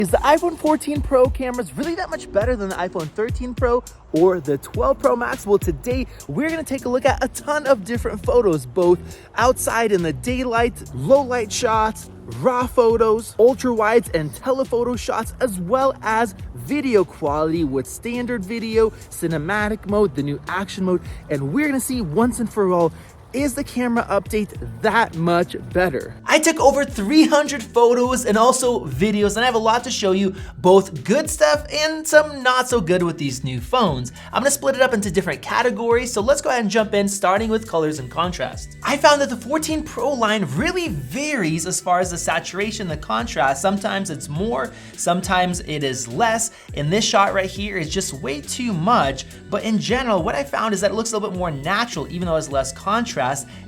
Is the iPhone 14 Pro cameras really that much better than the iPhone 13 Pro or the 12 Pro Max? Well, today we're gonna take a look at a ton of different photos, both outside in the daylight, low light shots, raw photos, ultra wides and telephoto shots, as well as video quality with standard video, cinematic mode, the new action mode, and we're gonna see once and for all, is the camera update that much better? I took over 300 photos and also videos, and I have a lot to show you, both good stuff and some not so good with these new phones. I'm gonna split it up into different categories, so let's go ahead and jump in, starting with colors and contrast. I found that the 14 Pro line really varies as far as the saturation, the contrast. Sometimes it's more, sometimes it is less. In this shot right here, it's just way too much, but in general, what I found is that it looks a little bit more natural, even though it's less contrast.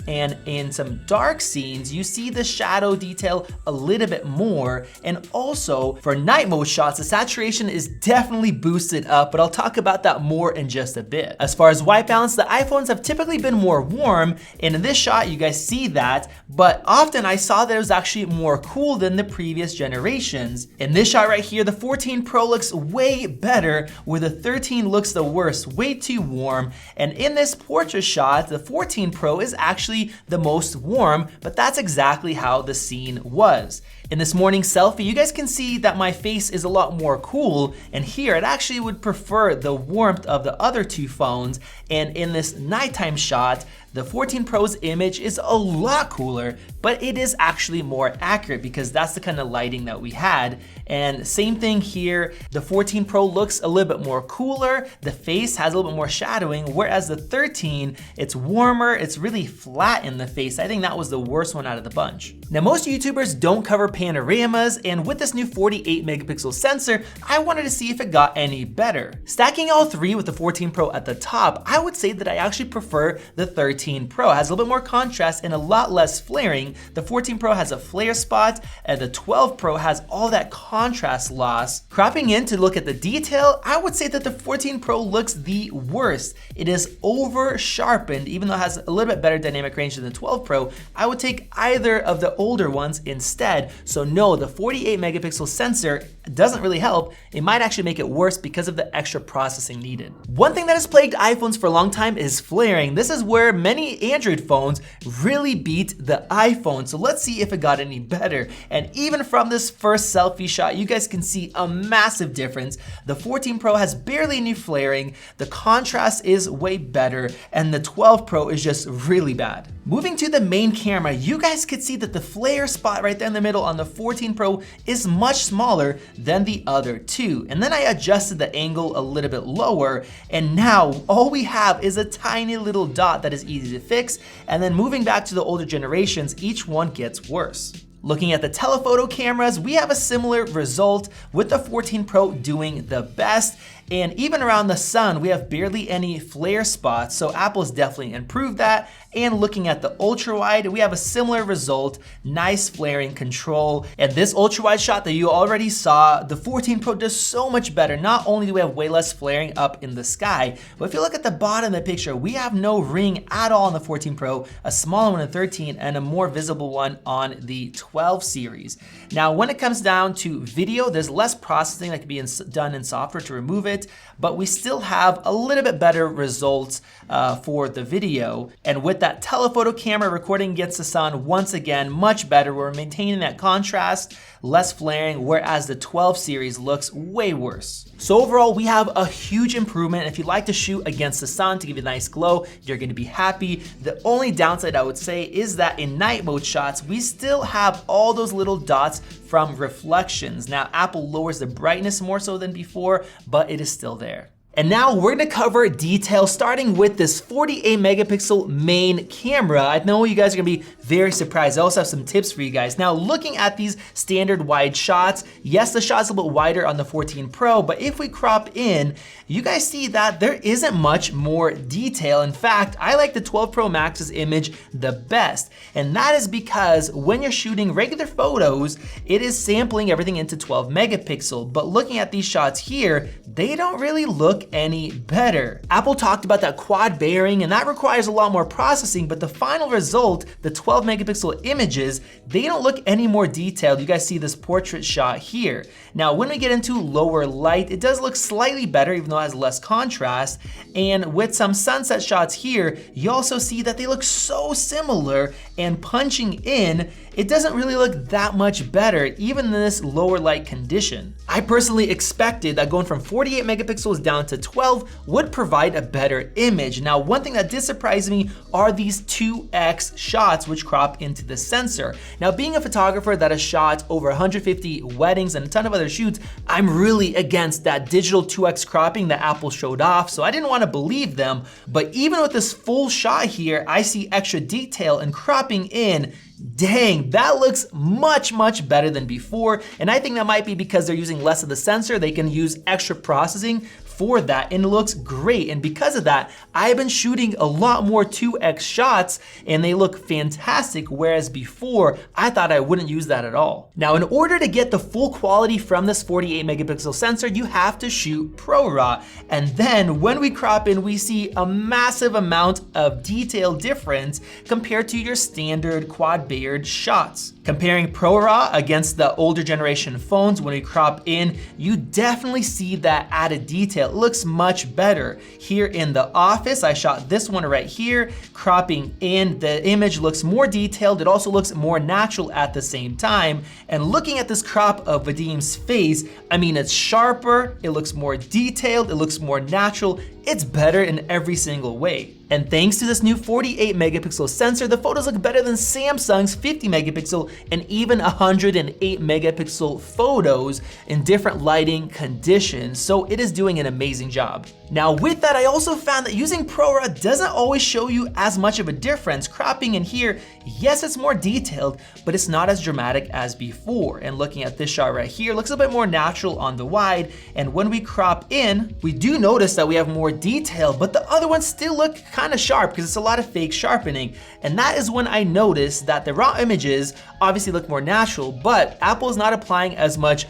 And in some dark scenes, you see the shadow detail a little bit more. And also for night mode shots, the saturation is definitely boosted up, but I'll talk about that more in just a bit. As far as white balance, the iPhones have typically been more warm, and in this shot, you guys see that, but often I saw that it was actually more cool than the previous generations. In this shot right here, the 14 Pro looks way better, where the 13 looks the worst, way too warm. And in this portrait shot, the 14 Pro is actually the most warm, but that's exactly how the scene was. In this morning selfie, you guys can see that my face is a lot more cool, and here it actually would prefer the warmth of the other two phones. And in this nighttime shot, the 14 Pro's image is a lot cooler, but it is actually more accurate because that's the kind of lighting that we had. And same thing here, the 14 Pro looks a little bit more cooler, the face has a little bit more shadowing, whereas the 13, it's warmer, it's really flat in the face. I think that was the worst one out of the bunch. Now, most YouTubers don't cover panoramas, and with this new 48 megapixel sensor, I wanted to see if it got any better. Stacking all three with the 14 Pro at the top, I would say that I actually prefer the 13 Pro. It has a little bit more contrast and a lot less flaring. The 14 Pro has a flare spot, and the 12 Pro has all that contrast loss. Cropping in to look at the detail, I would say that the 14 Pro looks the worst. It is over sharpened, even though it has a little bit better dynamic range than the 12 Pro. I would take either of the older ones instead. So no, the 48 megapixel sensor doesn't really help. It might actually make it worse because of the extra processing needed. One thing that has plagued iPhones for a long time is flaring. This is where many Android phones really beat the iPhone. So let's see if it got any better. And even from this first selfie shot, you guys can see a massive difference. The 14 Pro has barely any flaring, the contrast is way better, and the 12 Pro is just really bad. Moving to the main camera, you guys could see that the flare spot right there in the middle on the 14 Pro is much smaller than the other two. And then I adjusted the angle a little bit lower, and now all we have is a tiny little dot that is easy to fix. And then moving back to the older generations, each one gets worse. Looking at the telephoto cameras, we have a similar result, with the 14 Pro doing the best. And even around the sun, we have barely any flare spots, so Apple's definitely improved that. And looking at the ultra-wide, we have a similar result, nice flaring control. And this ultra-wide shot that you already saw, the 14 Pro does so much better. Not only do we have way less flaring up in the sky, but if you look at the bottom of the picture, we have no ring at all on the 14 Pro, a smaller one on the 13, and a more visible one on the 12 series. Now, when it comes down to video, there's less processing that can be done in software to remove it, but we still have a little bit better results for the video. And with that telephoto camera recording against the sun, once again, much better. We're maintaining that contrast, less flaring, whereas the 12 series looks way worse. So overall, we have a huge improvement. If you like to shoot against the sun to give you a nice glow, you're gonna be happy. The only downside I would say is that in night mode shots, we still have all those little dots from reflections. Now, Apple lowers the brightness more so than before, but it is still there. And now we're gonna cover detail, starting with this 48 megapixel main camera. I know you guys are gonna be very surprised. I also have some tips for you guys. Now, looking at these standard wide shots, yes, the shot's a little bit wider on the 14 Pro, but if we crop in, you guys see that there isn't much more detail. In fact, I like the 12 Pro Max's image the best. And that is because when you're shooting regular photos, it is sampling everything into 12 megapixel. But looking at these shots here, they don't really look look any better. Apple talked about that quad bearing, and that requires a lot more processing, but the final result, the 12 megapixel images, they don't look any more detailed. You guys see this portrait shot here. Now, when we get into lower light, it does look slightly better, even though it has less contrast. And with some sunset shots here, you also see that they look so similar, and punching in, it doesn't really look that much better, even in this lower light condition. I personally expected that going from 48 megapixels down to 12 would provide a better image. Now, one thing that did surprise me are these 2x shots which crop into the sensor. Now, being a photographer that has shot over 150 weddings and a ton of other shoots, I'm really against that digital 2x cropping that Apple showed off, so I didn't want to believe them. But even with this full shot here, I see extra detail and cropping in. Dang, that looks much, much better than before. And I think that might be because they're using less of the sensor. They can use extra processing for that, and it looks great. And because of that, I've been shooting a lot more 2x shots and they look fantastic, whereas before I thought I wouldn't use that at all. Now, in order to get the full quality from this 48 megapixel sensor, you have to shoot ProRAW. And then when we crop in, we see a massive amount of detail difference compared to your standard quad bayered shots. Comparing ProRAW against the older generation phones, when we crop in, you definitely see that added detail. It looks much better. Here in the office, I shot this one right here, cropping in, the image looks more detailed. It also looks more natural at the same time. And looking at this crop of Vadim's face, I mean, it's sharper, it looks more detailed, it looks more natural. It's better in every single way. And thanks to this new 48 megapixel sensor, the photos look better than Samsung's 50 megapixel and even 108 megapixel photos in different lighting conditions. So it is doing an amazing job. Now with that, I also found that using ProRAW doesn't always show you as much of a difference. Cropping in here, yes, it's more detailed, but it's not as dramatic as before. And looking at this shot right here, looks a bit more natural on the wide. And when we crop in, we do notice that we have more detail, but the other ones still look kind of sharp because it's a lot of fake sharpening. And that is when I noticed that the raw images obviously look more natural, but Apple is not applying as much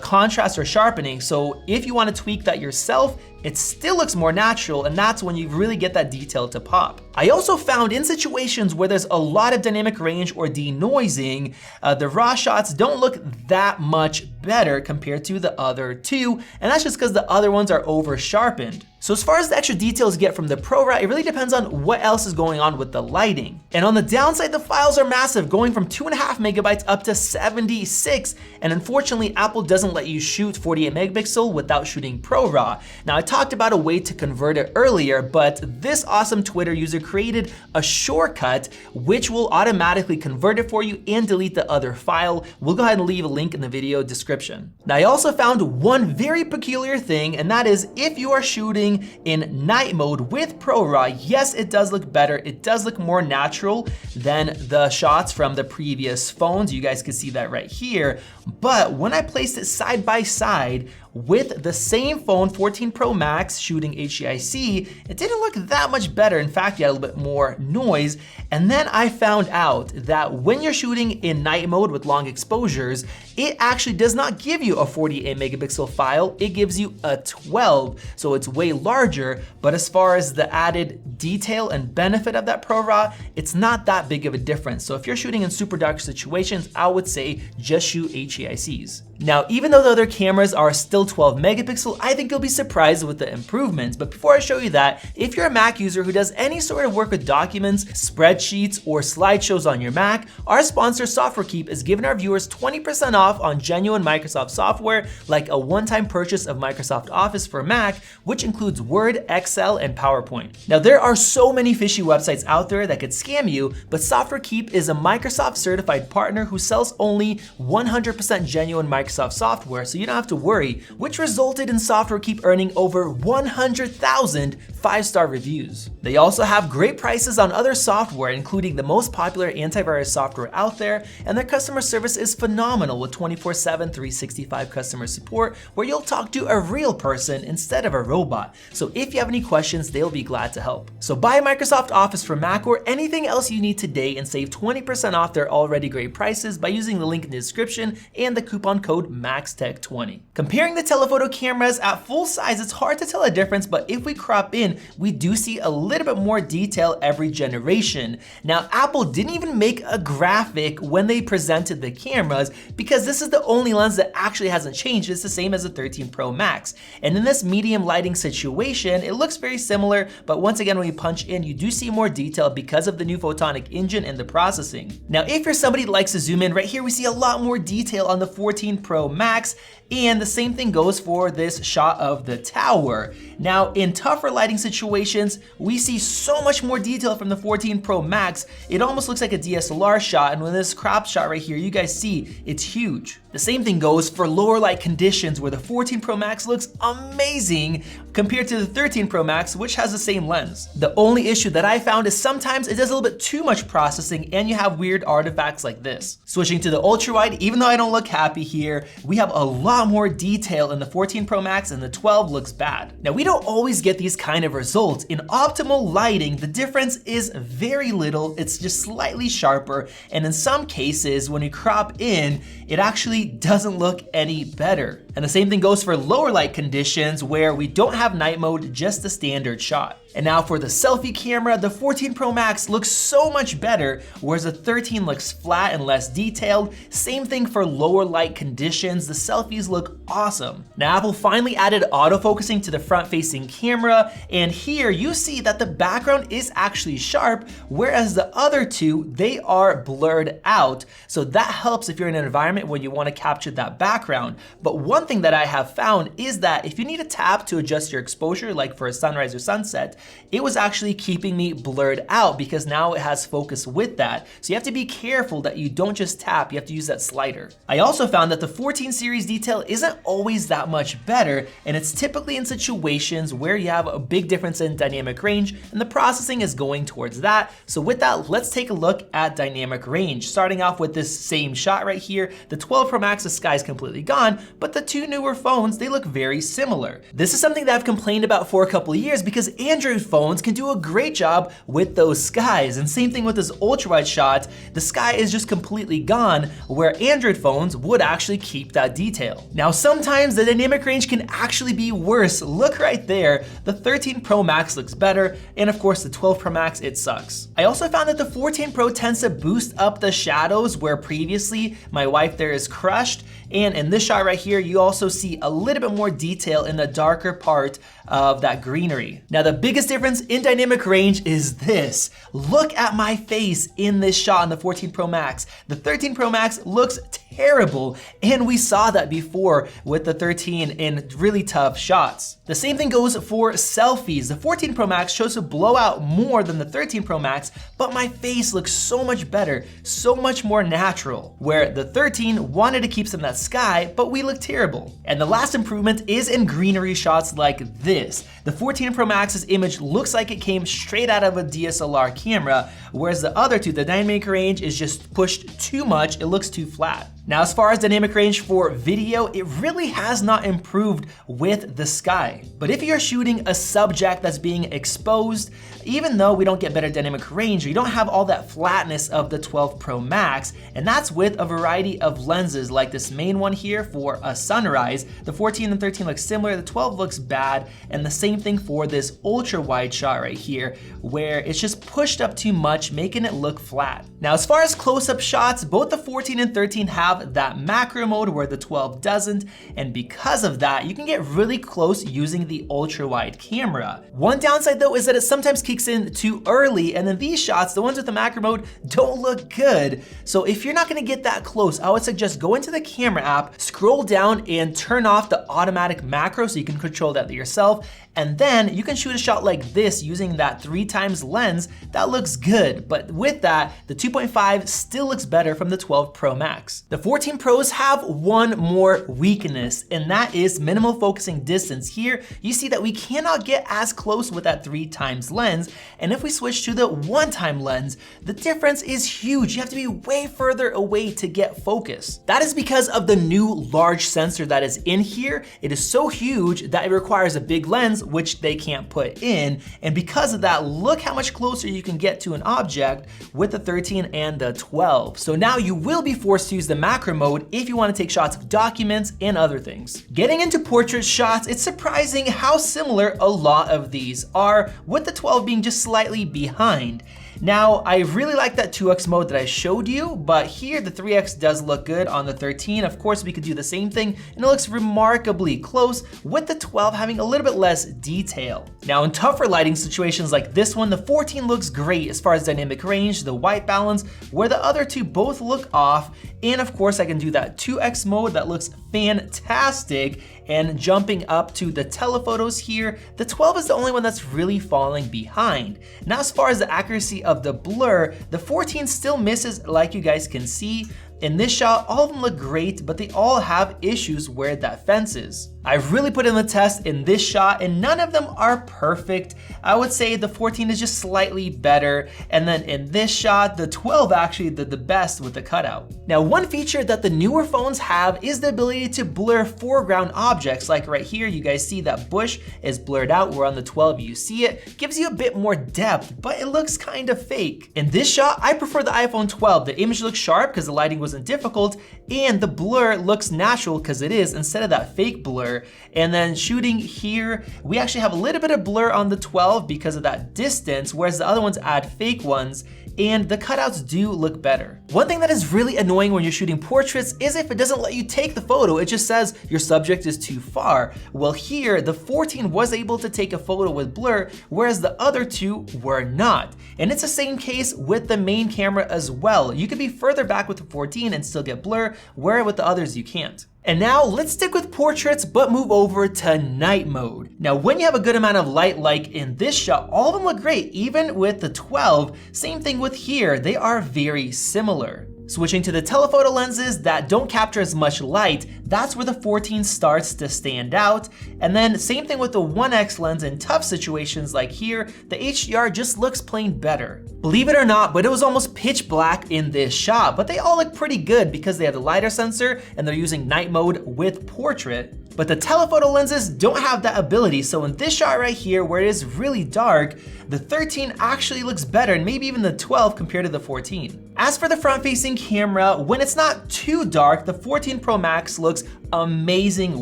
contrast or sharpening. So if you want to tweak that yourself, it still looks more natural, and that's when you really get that detail to pop. I also found in situations where there's a lot of dynamic range or denoising, the raw shots don't look that much better compared to the other two, and that's just because the other ones are over sharpened. So as far as the extra details you get from the ProRAW, it really depends on what else is going on with the lighting. And on the downside, the files are massive, going from 2.5 megabytes up to 76. And unfortunately, Apple doesn't let you shoot 48 megapixel without shooting ProRAW. Now, I talked about a way to convert it earlier, but this awesome Twitter user created a shortcut which will automatically convert it for you and delete the other file. We'll go ahead and leave a link in the video description. Now, I also found one very peculiar thing, and that is if you are shooting in night mode with ProRAW, yes, it does look better. It does look more natural than the shots from the previous phones. You guys can see that right here. But when I placed it side by side with the same phone, 14 Pro Max shooting HEIC, it didn't look that much better. In fact, you had a little bit more noise. And then I found out that when you're shooting in night mode with long exposures, it actually does not give you a 48 megapixel file, it gives you a 12. So it's way larger, but as far as the added detail and benefit of that ProRAW, it's not that big of a difference. So if you're shooting in super dark situations, I would say just shoot HEICs. Now, even though the other cameras are still 12 megapixel, I think you'll be surprised with the improvements. But before I show you that, if you're a Mac user who does any sort of work with documents, spreadsheets, or slideshows on your Mac, our sponsor SoftwareKeep is giving our viewers 20% off on genuine Microsoft software, like a one-time purchase of Microsoft Office for Mac, which includes Word, Excel, and PowerPoint. Now, there are so many fishy websites out there that could scam you, but SoftwareKeep is a Microsoft certified partner who sells only 100% genuine Microsoft software, so you don't have to worry, which resulted in SoftwareKeep earning over 100,000 5-star reviews. They also have great prices on other software, including the most popular antivirus software out there, and their customer service is phenomenal with 24/7 365 customer support, where you'll talk to a real person instead of a robot. So if you have any questions, they'll be glad to help. So buy Microsoft Office for Mac or anything else you need today and save 20% off their already great prices by using the link in the description and the coupon code Rode MaxTech 20. Comparing the telephoto cameras at full size, it's hard to tell a difference, but if we crop in, we do see a little bit more detail every generation. Now, Apple didn't even make a graphic when they presented the cameras because this is the only lens that actually hasn't changed. It's the same as the 13 Pro Max. And in this medium lighting situation, it looks very similar, but once again, when you punch in, you do see more detail because of the new photonic engine and the processing. Now, if you're somebody who likes to zoom in, right here we see a lot more detail on the 14 Pro Max, and the same thing goes for this shot of the tower. Now, in tougher lighting situations, we see so much more detail from the 14 Pro Max, it almost looks like a DSLR shot, and with this crop shot right here, you guys see it's huge. The same thing goes for lower light conditions where the 14 Pro Max looks amazing compared to the 13 Pro Max, which has the same lens. The only issue that I found is sometimes it does a little bit too much processing and you have weird artifacts like this. Switching to the ultrawide, even though I don't look happy here, we have a lot more detail in the 14 Pro Max and the 12 looks bad. Now, we don't always get these kind of results. In optimal lighting, the difference is very little, it's just slightly sharper, and in some cases, when you crop in, it actually doesn't look any better. And the same thing goes for lower light conditions where we don't have night mode, just the standard shot. And now for the selfie camera, the 14 Pro Max looks so much better, whereas the 13 looks flat and less detailed. Same thing for lower light conditions, the selfies look awesome. Now, Apple finally added autofocusing to the front-facing camera, and here you see that the background is actually sharp, whereas the other two, they are blurred out. So that helps if you're in an environment where you want to capture that background. But one thing that I have found is that if you need a tap to adjust your exposure, like for a sunrise or sunset, it was actually keeping me blurred out because now it has focus with that. So you have to be careful that you don't just tap, you have to use that slider. I also found that the 14 series detail isn't always that much better, and it's typically in situations where you have a big difference in dynamic range and the processing is going towards that. So with that, let's take a look at dynamic range. Starting off with this same shot right here, the 12 Pro Max, the sky is completely gone, but the two newer phones, they look very similar. This is something that I've complained about for a couple of years because Android phones can do a great job with those skies. And same thing with this ultra-wide shot, the sky is just completely gone, where Android phones would actually keep that detail. Now, sometimes the dynamic range can actually be worse. Look right there, the 13 Pro Max looks better, and of course the 12 Pro Max, it sucks. I also found that the 14 Pro tends to boost up the shadows where previously my wife there is crushed, and in this shot right here, you also see a little bit more detail in the darker part of that greenery. Now, the biggest difference in dynamic range is this. Look at my face in this shot on the 14 Pro Max. The 13 Pro Max looks terrible, and we saw that before with the 13 in really tough shots. The same thing goes for selfies. The 14 Pro Max chose to blow out more than the 13 Pro Max, but my face looks so much better, so much more natural, where the 13 wanted to keep some of that sky, but we look terrible. And the last improvement is in greenery shots like this. The 14 Pro Max's image looks like it came straight out of a DSLR camera, whereas the other two, the dynamic range is just pushed too much, it looks too flat. Now, as far as dynamic range for video, it really has not improved with the sky. But if you're shooting a subject that's being exposed, even though we don't get better dynamic range, you don't have all that flatness of the 12 Pro Max, and that's with a variety of lenses like this main one here for a sunrise. The 14 and 13 look similar, the 12 looks bad, and the same thing for this ultra wide shot right here, where it's just pushed up too much, making it look flat. Now, as far as close-up shots, both the 14 and 13 have that macro mode where the 12 doesn't, and because of that, you can get really close using the ultra wide camera. One downside though is that it sometimes kicks in too early, and then these shots, the ones with the macro mode, don't look good. So if you're not gonna get that close, I would suggest go into the camera app, scroll down and turn off the automatic macro so you can control that yourself, and then you can shoot a shot like this using that 3x lens. That looks good, but with that, the 2.5 still looks better from the 12 Pro Max. The 14 Pros have one more weakness, and that is minimal focusing distance. Here, you see that we cannot get as close with that 3x lens, and if we switch to the 1x lens, the difference is huge. You have to be way further away to get focus. That is because of the new large sensor that is in here. It is so huge that it requires a big lens, which they can't put in, and because of that, look how much closer you can get to an object with the 13 and the 12. So now you will be forced to use the macro macro mode if you want to take shots of documents and other things. Getting into portrait shots, it's surprising how similar a lot of these are, with the 12 being just slightly behind. Now, I really like that 2x mode that I showed you, but here the 3x does look good on the 13. Of course, we could do the same thing, and it looks remarkably close, with the 12 having a little bit less detail. Now, in tougher lighting situations like this one, the 14 looks great as far as dynamic range, the white balance, where the other two both look off, and of course, I can do that 2x mode that looks fantastic. And jumping up to the telephotos here, the 12 is the only one that's really falling behind. Now, as far as the accuracy of the blur, the 14 still misses, like you guys can see. In this shot, all of them look great, but they all have issues where that fence is. I've really put in the test in this shot, and none of them are perfect. I would say the 14 is just slightly better, and then in this shot, the 12 actually did the best with the cutout. Now, one feature that the newer phones have is the ability to blur foreground objects. Like right here, you guys see that bush is blurred out, where on the 12 you see it. Gives you a bit more depth, but it looks kind of fake. In this shot, I prefer the iPhone 12. The image looks sharp because the lighting wasn't difficult, and the blur looks natural because it is, instead of that fake blur. And then shooting here, we actually have a little bit of blur on the 12 because of that distance, whereas the other ones add fake ones, and the cutouts do look better. One thing that is really annoying when you're shooting portraits is if it doesn't let you take the photo, it just says your subject is too far. Well, here, the 14 was able to take a photo with blur, whereas the other two were not. And it's the same case with the main camera as well. You could be further back with the 14 and still get blur, where with the others you can't. And now let's stick with portraits, but move over to night mode. Now, when you have a good amount of light, like in this shot, all of them look great, even with the 12. Same thing with here, they are very similar. Switching to the telephoto lenses that don't capture as much light, that's where the 14 starts to stand out. And then same thing with the 1x lens in tough situations like here, the HDR just looks plain better. Believe it or not, but it was almost pitch black in this shot, but they all look pretty good because they have the LiDAR sensor and they're using night mode with portrait. But the telephoto lenses don't have that ability, so in this shot right here, where it is really dark, the 13 actually looks better, and maybe even the 12 compared to the 14. As for the front-facing camera, when it's not too dark, the 14 Pro Max looks amazing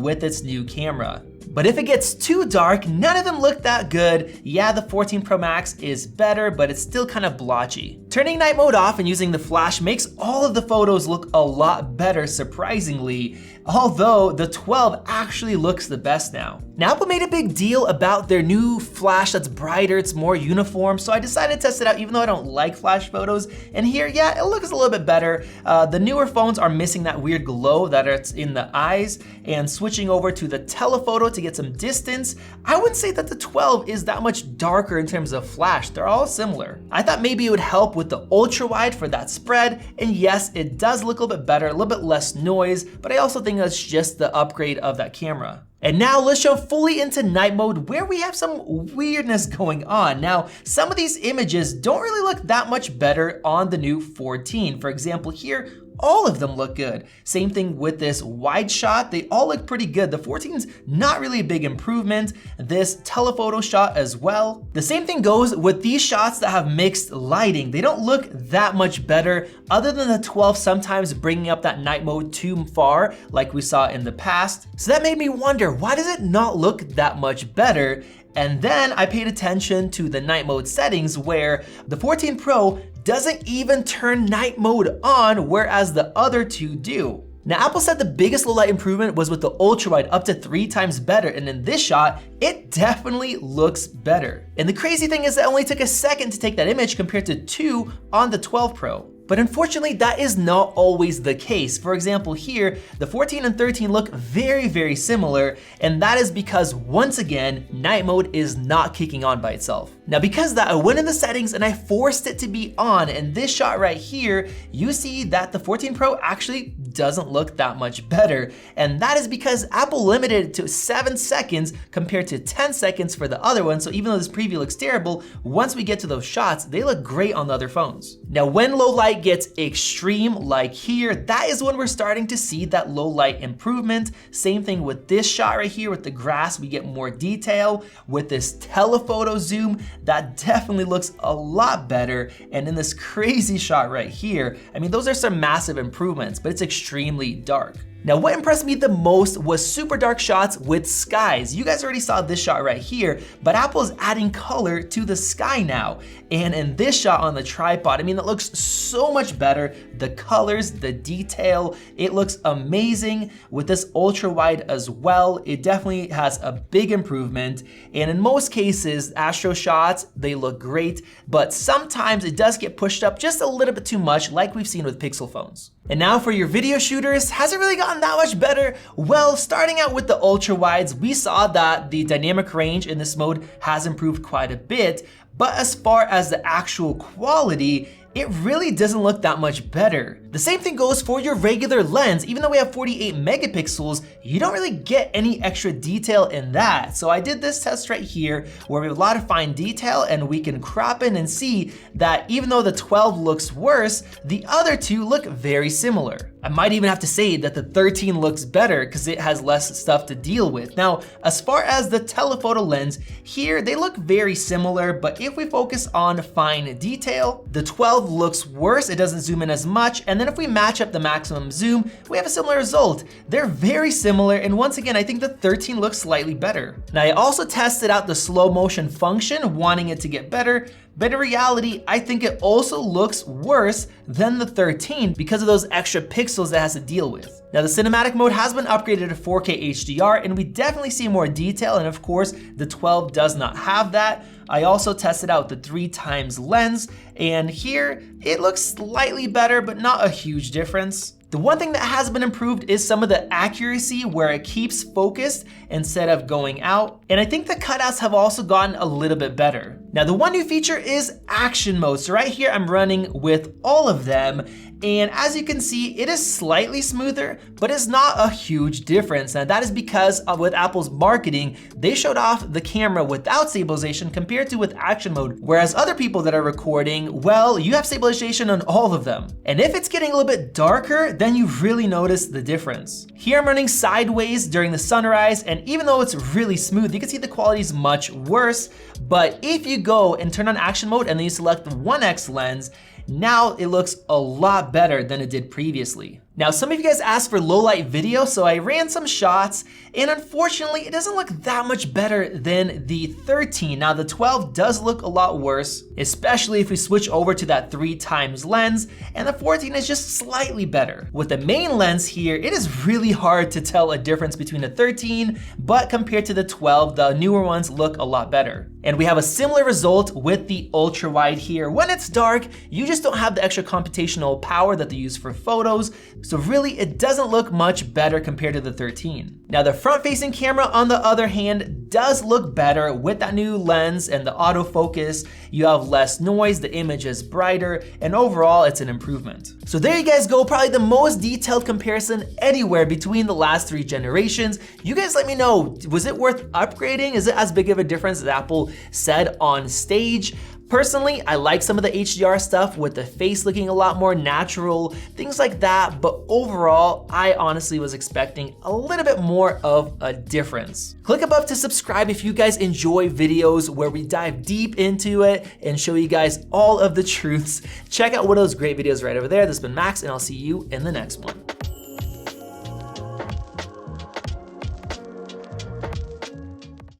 with its new camera. But if it gets too dark, none of them look that good. Yeah, the 14 Pro Max is better, but it's still kind of blotchy. Turning night mode off and using the flash makes all of the photos look a lot better, surprisingly, although the 12 actually looks the best now. Now, Apple made a big deal about their new flash that's brighter, it's more uniform, so I decided to test it out even though I don't like flash photos. And here, yeah, it looks a little bit better. The newer phones are missing that weird glow that it's in the eyes, and switching over to the telephoto to get some distance, I wouldn't say that the 12 is that much darker in terms of flash. They're all similar. I thought maybe it would help with the ultra-wide for that spread, and yes, it does look a little bit better, a little bit less noise, but I also think that's just the upgrade of that camera. And now let's jump fully into night mode, where we have some weirdness going on. Now, some of these images don't really look that much better on the new 14. For example, here, all of them look good. Same thing with this wide shot, they all look pretty good. The 14's not really a big improvement. This telephoto shot as well. The same thing goes with these shots that have mixed lighting. They don't look that much better, other than the 12 sometimes bringing up that night mode too far, like we saw in the past. So that made me wonder, why does it not look that much better? And then I paid attention to the night mode settings, where the 14 Pro doesn't even turn night mode on, whereas the other two do. Now, Apple said the biggest low light improvement was with the ultrawide, up to 3 times better, and in this shot, it definitely looks better. And the crazy thing is that it only took a second to take that image compared to 2 on the 12 Pro. But unfortunately, that is not always the case. For example, here, the 14 and 13 look very, very similar, and that is because, once again, night mode is not kicking on by itself. Now, because of that, I went in the settings and I forced it to be on, and this shot right here, you see that the 14 Pro actually doesn't look that much better, and that is because Apple limited it to 7 seconds compared to 10 seconds for the other one, so even though this preview looks terrible, once we get to those shots, they look great on the other phones. Now, when low light light gets extreme, like here, that is when we're starting to see that low light improvement. Same thing with this shot right here with the grass, we get more detail. With this telephoto zoom, that definitely looks a lot better. And in this crazy shot right here, I mean, those are some massive improvements, but it's extremely dark. Now, what impressed me the most was super dark shots with skies. You guys already saw this shot right here, but Apple is adding color to the sky now. And in this shot on the tripod, I mean, it looks so much better. The colors, the detail, it looks amazing. With this ultra wide as well, it definitely has a big improvement. And in most cases, astro shots, they look great, but sometimes it does get pushed up just a little bit too much, like we've seen with Pixel phones. And now for your video shooters, has it really gotten that much better? Well, starting out with the ultra wides, we saw that the dynamic range in this mode has improved quite a bit, but as far as the actual quality, it really doesn't look that much better. The same thing goes for your regular lens. Even though we have 48 megapixels, you don't really get any extra detail in that. So I did this test right here where we have a lot of fine detail and we can crop in and see that even though the 12 looks worse, the other two look very similar. I might even have to say that the 13 looks better because it has less stuff to deal with. Now, as far as the telephoto lens, here they look very similar, but if we focus on fine detail, the 12 looks worse, it doesn't zoom in as much, and then if we match up the maximum zoom, we have a similar result. They're very similar, and once again, I think the 13 looks slightly better. Now, I also tested out the slow motion function, wanting it to get better, but in reality, I think it also looks worse than the 13 because of those extra pixels it has to deal with. Now, the cinematic mode has been upgraded to 4K HDR, and we definitely see more detail, and of course, the 12 does not have that. I also tested out the 3x lens, and here it looks slightly better, but not a huge difference. The one thing that has been improved is some of the accuracy where it keeps focused instead of going out. And I think the cutouts have also gotten a little bit better. Now, the one new feature is action mode. So right here, I'm running with all of them. And as you can see, it is slightly smoother, but it's not a huge difference. Now that is because with Apple's marketing, they showed off the camera without stabilization compared to with action mode. Whereas other people that are recording, well, you have stabilization on all of them. And if it's getting a little bit darker, then you really notice the difference. Here I'm running sideways during the sunrise, and even though it's really smooth, you can see the quality is much worse. But if you go and turn on action mode and then you select the 1x lens, now it looks a lot better than it did previously. Now, some of you guys asked for low light video, so I ran some shots, and unfortunately, it doesn't look that much better than the 13. Now, the 12 does look a lot worse, especially if we switch over to that 3x lens, and the 14 is just slightly better. With the main lens here, it is really hard to tell a difference between the 13, but compared to the 12, the newer ones look a lot better. And we have a similar result with the ultra wide here. When it's dark, you just don't have the extra computational power that they use for photos. So really, it doesn't look much better compared to the 13. Now, the front-facing camera, on the other hand, does look better with that new lens and the autofocus. You have less noise, the image is brighter, and overall, it's an improvement. So there you guys go, probably the most detailed comparison anywhere between the last 3 generations. You guys let me know, was it worth upgrading? Is it as big of a difference as Apple said on stage? Personally, I like some of the HDR stuff with the face looking a lot more natural, things like that, but overall, I honestly was expecting a little bit more of a difference. Click above to subscribe if you guys enjoy videos where we dive deep into it and show you guys all of the truths. Check out one of those great videos right over there. This has been Max, and I'll see you in the next one.